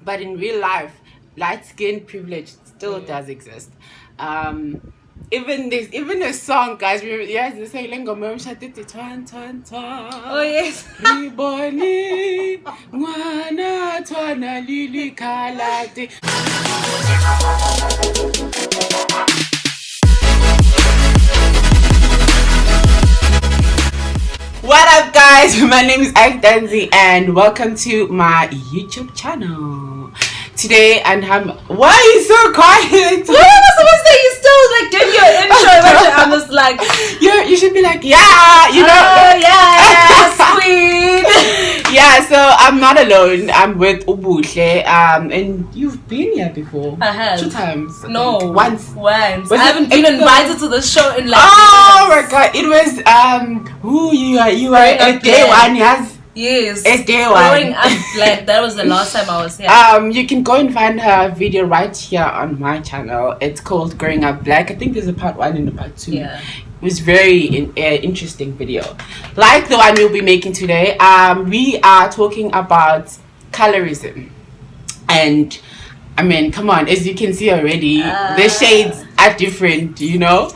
but in real life, light skin privilege still does exist. Even a song, guys. Yes, they say "Lengomom shatiti twan twan twan." Oh yes. Riboni ngwana twana lili kalati. What up, guys? My name is Ntanzi and welcome to my YouTube channel. Today, and why are you so quiet? What am I supposed to say? You still like doing your intro. I'm just like, you should be like, yeah, you know. Oh yeah, queen. Yeah, so I'm not alone. I'm with Buhle, and you've been here before. I have 2 times. No, once. I haven't been invited to the show in like. Oh my god! It was you are at day one, yes. Yes, it's day Growing one. Up Black. That was the last time I was here. You can go and find her video right here on my channel. It's called Growing Up Black. I think there's a part 1 and a part 2. Yeah. It was very interesting video, like the one we'll be making today. We are talking about colorism, and I mean, come on, as you can see already, the shades are different, you know.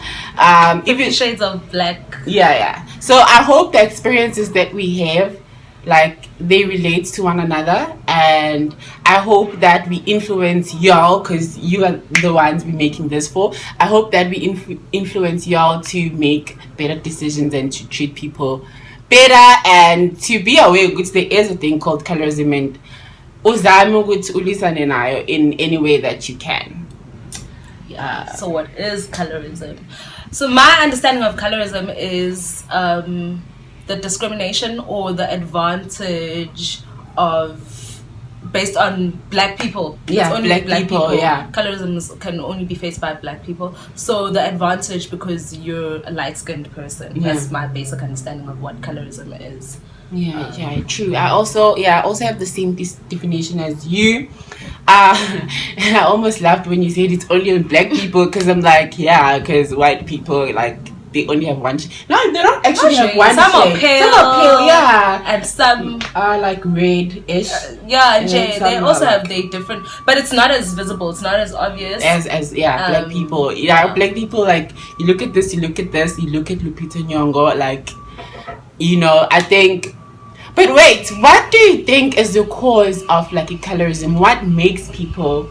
Even shades of black. Yeah. So I hope the experiences that we have, like, they relate to one another, and I hope that we influence y'all, because you are the ones we're making this for. I hope that we influence y'all to make better decisions and to treat people better, and to be aware that there is a thing called colorism, and uzame ukuthi ulisane nayo in any way that you can. So what is colorism? So my understanding of colorism is the discrimination or the advantage based on black people. Yeah, only black people. Yeah, colorism can only be faced by black people. So the advantage because you're a light-skinned person. Yeah. That's my basic understanding of what colorism is. Yeah, true. I also have the same definition as you. And I almost laughed when you said it's only on black people, because I'm like, yeah, because white people, like, they only have one shade. No, they don't actually have one some shade. Are pale, some are pale, yeah, and some are like red-ish. And they also have they different, but it's not as visible. It's not as obvious as black people. Yeah, black people, like, you look at this, you look at Lupita Nyong'o, like, you know, I think. But wait, what do you think is the cause of like a colorism? What makes people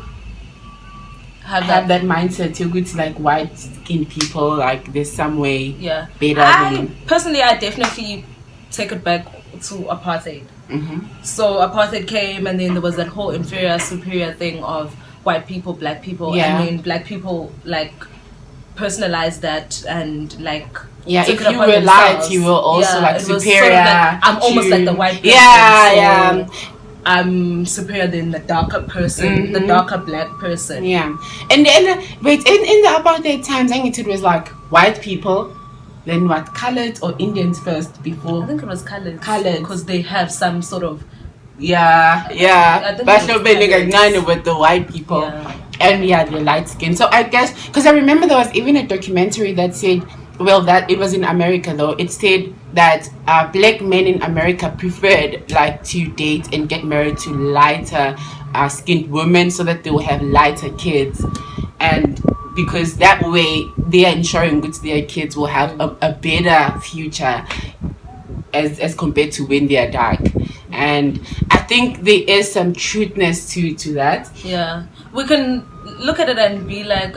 have that mindset to go to like white skinned people, like there's some way better than personally? I definitely take it back to apartheid. Mm-hmm. So apartheid came, and then there was that whole inferior superior thing of white people, black people, and then black people like personalized that and like. Yeah, if you were light, you were also like superior. Sort of like, I'm almost like the white person. Yeah. I'm superior than the darker person, the darker black person. Yeah. And then, wait, in the apartheid times, I think it was like white people, then what, colored or Indians first before? I think it was colored. Colored. Because they have some sort of... Yeah. But with the white people. Yeah. And they're light skinned. So I guess, because I remember there was even a documentary that said, well, that it was in America though. It said that black men in America preferred like to date and get married to lighter skinned women so that they will have lighter kids, and because that way they are ensuring that their kids will have a better future as compared to when they are dark. And I think there is some truthness to that. Yeah, we can look at it and be like,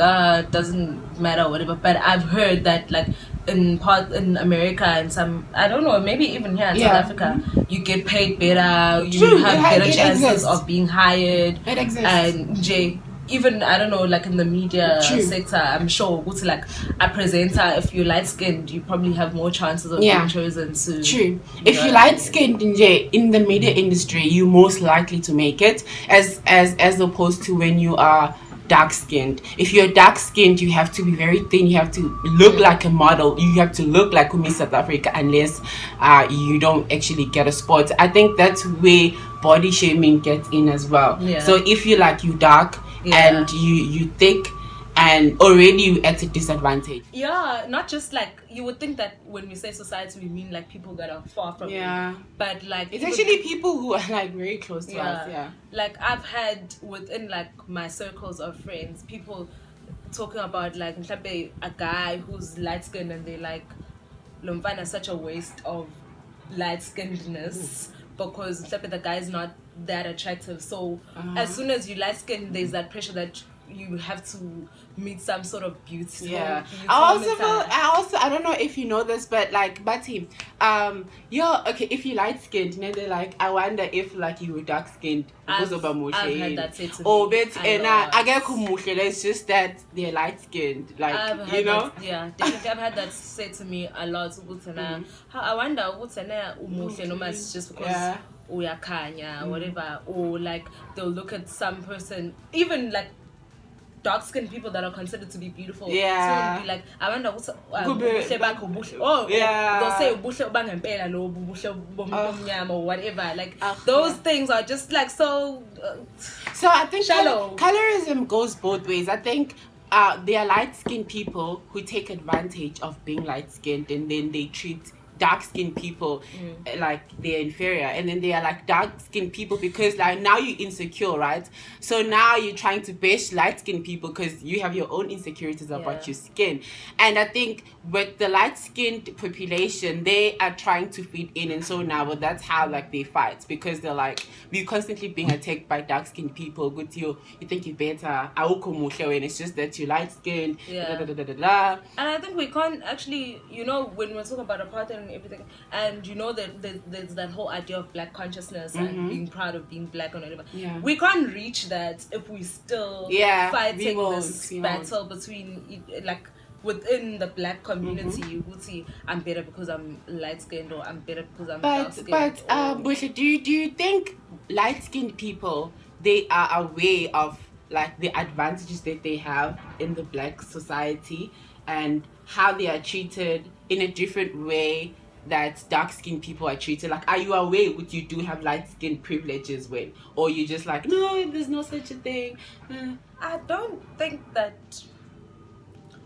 doesn't matter or whatever. But I've heard that like in America and some, I don't know, maybe even here in South Africa, you get paid better, you have better chances of being hired. It exists. And even I don't know, like in the media sector, I'm sure it's like a presenter, if you're light skinned, you probably have more chances of being chosen to. True. If you're light skinned in the media industry, you're most likely to make it as opposed to when you are dark skinned. If you're dark skinned, you have to be very thin, you have to look like a model, you have to look like Miss South Africa, unless you don't actually get a spot. I think that's where body shaming gets in as well. So if you like, you dark and you thick and already you at a disadvantage. Yeah, not just like you would think that when we say society, we mean like people that are far from you. But like it's actually people who are like very close to us. Yeah. Like I've had within like my circles of friends, people talking about like a guy who's light skinned and they like Lumfana is such a waste of light skinnedness because the guy is not that attractive. So as soon as you light skinned, there's that pressure that you have to meet some sort of beauty. Yeah. I don't know if you know this, but like Bati, if you light skinned, you know, they're like, I wonder if like you were dark skinned because of a mushe. I've had that said to me. Oh, but I get mushe. It's just that they're light skinned, like you know. Definitely, I've had that said to me a lot. I wonder what's just because uyakanya, whatever, or like they'll look at some person, even like dark-skinned people that are considered to be beautiful. So it'll be like, I wonder what's they'll say or whatever. Like those things are just like so. So I think shallow. Colorism goes both ways. I think there are light-skinned people who take advantage of being light-skinned, and then they treat dark-skinned people like they're inferior, and then they are like dark-skinned people because like now you're insecure, right? So now you're trying to bash light-skinned people because you have your own insecurities about your skin. And I think with the light-skinned population, they are trying to fit in, and so now that's how like they fight, because they're like, we're constantly being attacked by dark-skinned people. Good you think you're better, and it's just that you're light-skinned. And I think we can't actually, you know, when we're talking about apartheid and everything, and you know that there's that whole idea of black consciousness and being proud of being black and whatever. We can't reach that if we still fighting this battle between like within the black community. You would see I'm better because I'm light skinned, or I'm better because I'm dark skinned. But Buhle, do you think light skinned people, they are aware of like the advantages that they have in the black society and how they are treated in a different way that dark-skinned people are treated? Like, are you aware that you do have light-skinned privileges when, or you just like, no, there's no such a thing? I don't think that.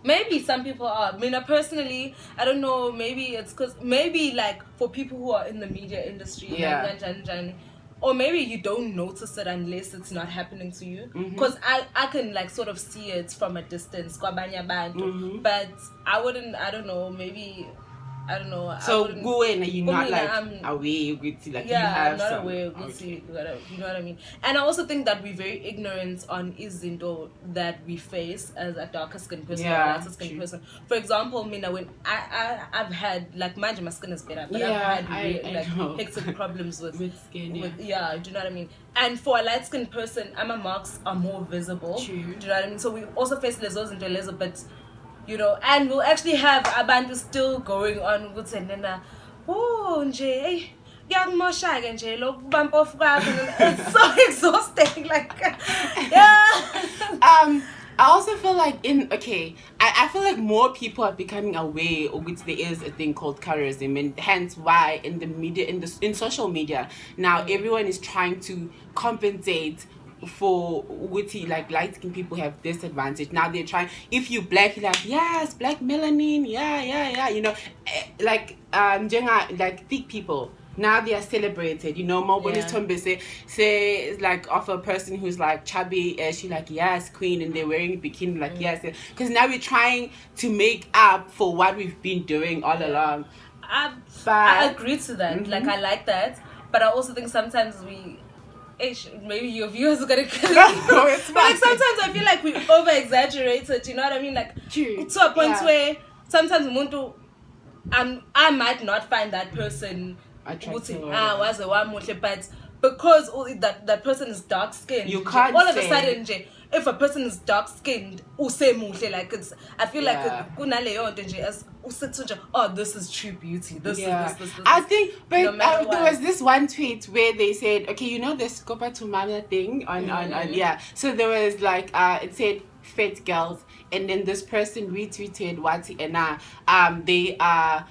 Maybe some people are. I mean, personally, I don't know. Maybe it's because maybe like for people who are in the media industry, or maybe you don't notice it unless it's not happening to you. Because I can like sort of see it from a distance, but I wouldn't. I don't know. Maybe. I don't know. So go in and you're not like aware with like you have I'm not aware with you know what I mean. And I also think that we're very ignorant on izinto that we face as a darker skinned person or a lighter skinned person. For example, Mina, when I've had like my skin is better, but I've had hectic problems with skin. Do you know what I mean? And for a light skinned person, ama marks are more visible. Do you know what I mean? So we also face lezos and lezo, but you know, and we'll actually have abantu still going on with nena. Oh, nje, it's so exhausting. Like, I also feel like I feel like more people are becoming aware of which there is a thing called colorism, and hence why in the media, in social media now, everyone is trying to compensate for witty, like light skinned people have this advantage. Now they're trying, if you black, you're like, yes, black melanin, you know, like like thick people, now they are celebrated, you know. Mobile Tombe say like of a person who's like chubby, she's like, yes, queen, and they're wearing a bikini, like yes, because now we're trying to make up for what we've been doing all along. I agree to that. Like, I like that, but I also think sometimes maybe your viewers are gonna kill me. But like sometimes I feel like we over exaggerate it, you know what I mean? Like to a point where sometimes I might not find that person attractive, but because that person is dark skinned, you can't all of a sudden if a person is dark skinned, like it's, I feel like this is true beauty. This is I think, but no there was this one tweet where they said, okay, you know this Copa to Mama thing on so there was like it said fat girls, and then this person retweeted what they are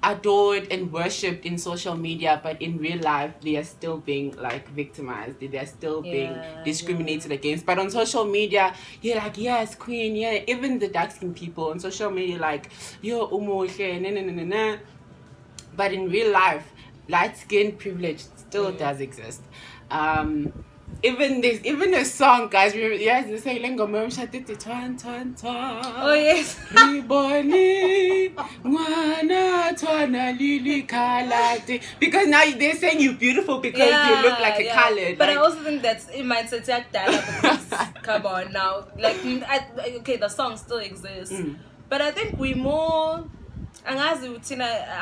adored and worshipped in social media, but in real life they are still being like victimized, they are still being discriminated against. But on social media you're like, yes, queen, yeah. Even the dark skinned people on social media like, yo, umoshe, na na na na na. But in real life, light skin privilege still does exist. Even a song, guys. Yes, they say "Lengo Shatiti Twan Twan Twan." Oh yes. Riboni Mwana Twana Lili Kalate. Because now they're saying you're beautiful because you look like a colored. But like, I also think that's it might say because come on now, like okay, the song still exists, but I think we more. And as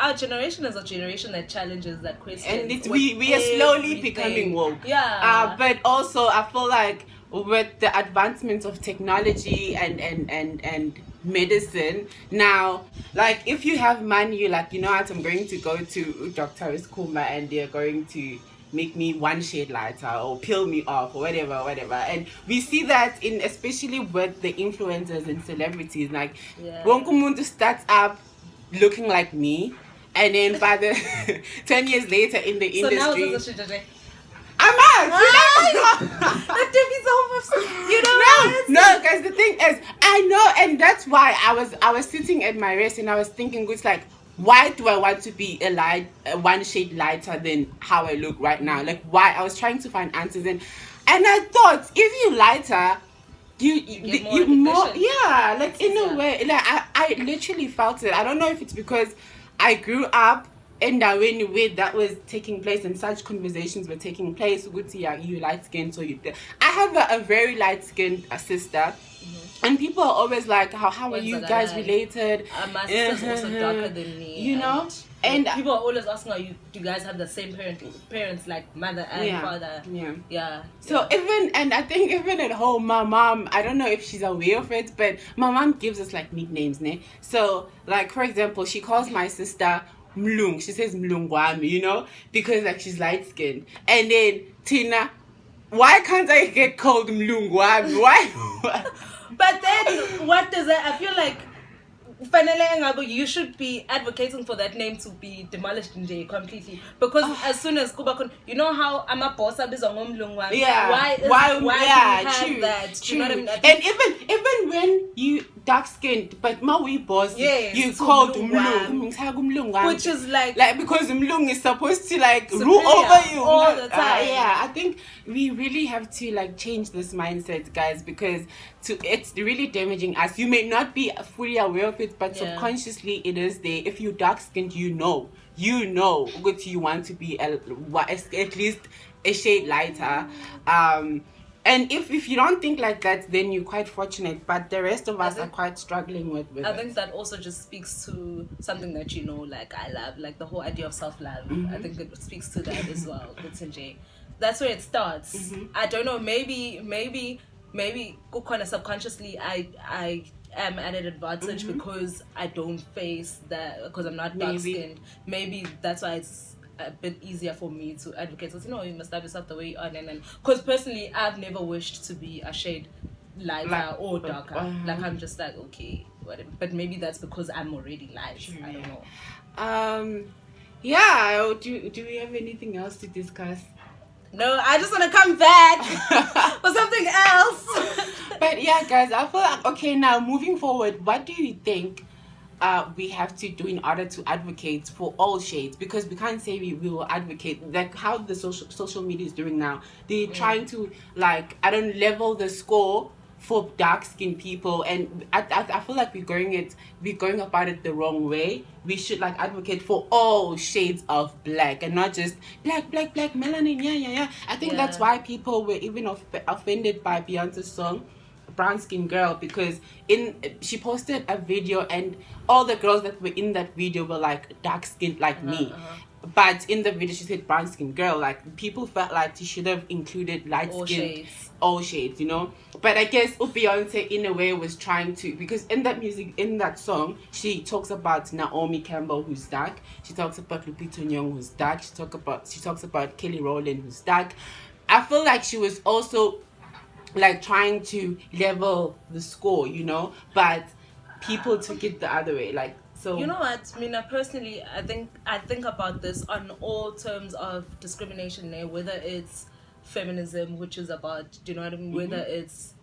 our generation is a generation that challenges that question, and we are slowly becoming woke. But also I feel like with the advancement of technology and medicine now, like if you have money, you're like, you know what, I'm going to go to Dr. Iskuma and they're going to make me one shade lighter or peel me off or whatever. And we see that in, especially with the influencers and celebrities, like wonke umuntu starts up looking like me, and then by the 10 years later in the industry, so now it's a I'm out. You know, no, guys. The thing is, I know, and that's why I was sitting at my rest and I was thinking, it's like, why do I want to be a one shade lighter than how I look right now? Like, why? I was trying to find answers, and I thought if you lighter, you more, like in a way, like I literally felt it. I don't know if it's because I grew up in that way that was taking place and such conversations were taking place. You light skinned, so you. I have a very light skinned sister. And people are always like, how are you guys related? My sister's also darker than me. You know? And people are always asking, do you guys have the same parents, like mother and father? So and I think even at home, my mom, I don't know if she's aware of it, but my mom gives us like nicknames, ne? So like, for example, she calls my sister Mlung. She says Mlungwami, you know, because like she's light skinned. And then Tina, why can't I get called Mlungwami? Why? But then, what does that? I feel like, you should be advocating for that name to be demolished in J completely, because as soon as Kubakun, you know how I'm a boss, I'm Why do you have that? True. You know what I mean? And even when you dark skinned, but Maui boss, you called Mlung, which is like because Mlung is supposed to like superior, rule over you all the time. I think we really have to like change this mindset, guys, because it's really damaging us. You may not be fully aware of it, but subconsciously it is there. If you're dark skinned, you know what you want to be at least a shade lighter. And if you don't think like that, then you're quite fortunate. But the rest of us are quite struggling with I think that also just speaks to something that, you know, like I love, like the whole idea of self-love. I think it speaks to that as well. That's where it starts. I don't know, maybe kind of subconsciously I am at an advantage because I don't face that, because I'm not dark skinned. Maybe that's why it's a bit easier for me to advocate. So, you know, you must love yourself the way you are. And because personally, I've never wished to be a shade lighter or darker. Like, I'm just like, okay, whatever. But maybe that's because I'm already light. I don't know. Do we have anything else to discuss? No, I just want to come back for something else. But yeah, guys, I feel like, okay, now moving forward, what do you think we have to do in order to advocate for all shades? Because we can't say we will advocate like how the social media is doing now. They're trying to like, I don't level the score for dark skinned people, and I feel like we're going about it the wrong way. We should like advocate for all shades of black and not just black, melanin. I think that's why people were even offended by Beyonce's song Brown Skin Girl, because she posted a video and all the girls that were in that video were like dark skinned like me. But in the video she said brown skin girl. Like, people felt like she should have included light skin, all shades, you know. But I guess Beyonce in a way was trying to, because in that song she talks about Naomi Campbell, who's dark. She talks about Lupita Nyong'o, who's dark. She talks about Kelly Rowland, who's dark. I feel like she was also like trying to level the score, you know, but people took it the other way. Like, So You know what, Mina, personally, I think about this on all terms of discrimination, whether it's feminism, which is about, do you know what I mean? Whether it's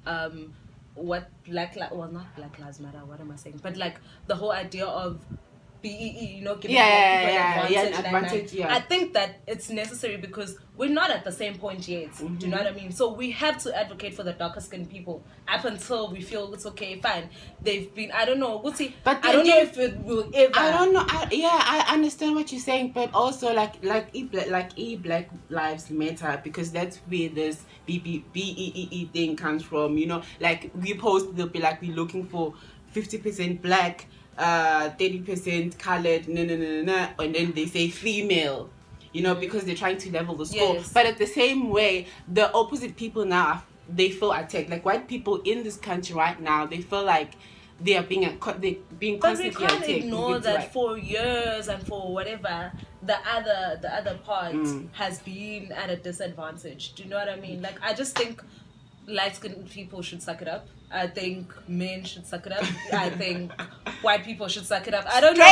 what well, not Black Lives Matter, what am I saying? But like the whole idea of BEE, giving black people an an advantage. advantage, I think that it's necessary because we're not at the same point yet. Do you know what I mean? So we have to advocate for the darker skinned people up until we feel it's okay, fine. They've been, I don't know, we'll see. But I don't know if it will ever. I don't know. I understand what you're saying, but also like Black Lives Matter, because that's where this BEE thing comes from. Like we post, they'll be like, we're looking for 50% black, 30% colored, and then they say female. Because they're trying to level the score. Yes. But at the same way, the opposite people now, they feel attacked. Like white people in this country right now, they feel like they are being constantly attacked. But we can't ignore that for years and for whatever the other part has been at a disadvantage. Do you know what I mean? Like, I just think light-skinned people should suck it up. I think men should suck it up. I think white people should suck it up. I don't know.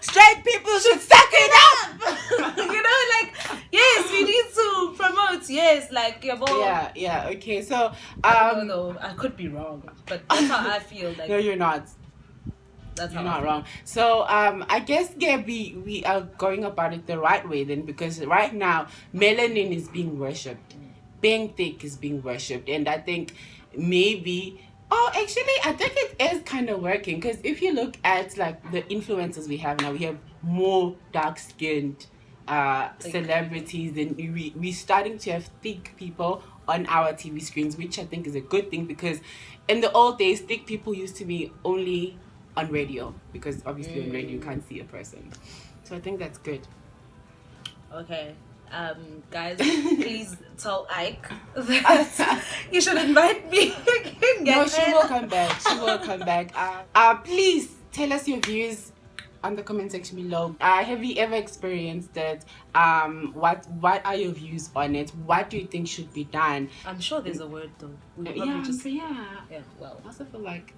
Straight people should suck it up. Yes, we need to promote. Yes, like yeah. Okay, so though I could be wrong, but that's how I feel. Like, no, you're not. That's You're not wrong. So I guess we are going about it the right way then, because right now melanin is being worshipped. Being thick is being worshipped, and I think maybe I think it is kind of working, because if you look at like the influencers we have now, we have more dark-skinned celebrities, and we're starting to have thick people on our TV screens, which I think is a good thing, because in the old days thick people used to be only on radio, because obviously on radio you can't see a person. So I think that's good. Okay. Guys, please tell Ike that you should invite me again. No, she will come back. Please tell us your views on the comment section below. Have you ever experienced it? What are your views on it? What do you think should be done? I'm sure there's a word though. Well, I also feel like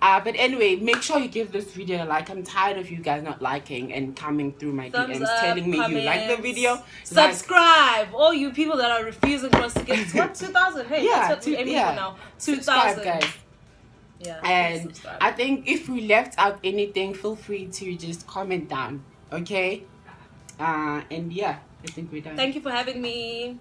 but anyway, make sure you give this video a like. I'm tired of you guys not liking and coming through my DMs telling me you like the video. Subscribe. All you people that are refusing for us to get 2,000. Hey, that's what we're aiming for now. 2,000 guys. Yeah. And I think if we left out anything, feel free to just comment down. Okay? And yeah, I think we're done. Thank you for having me.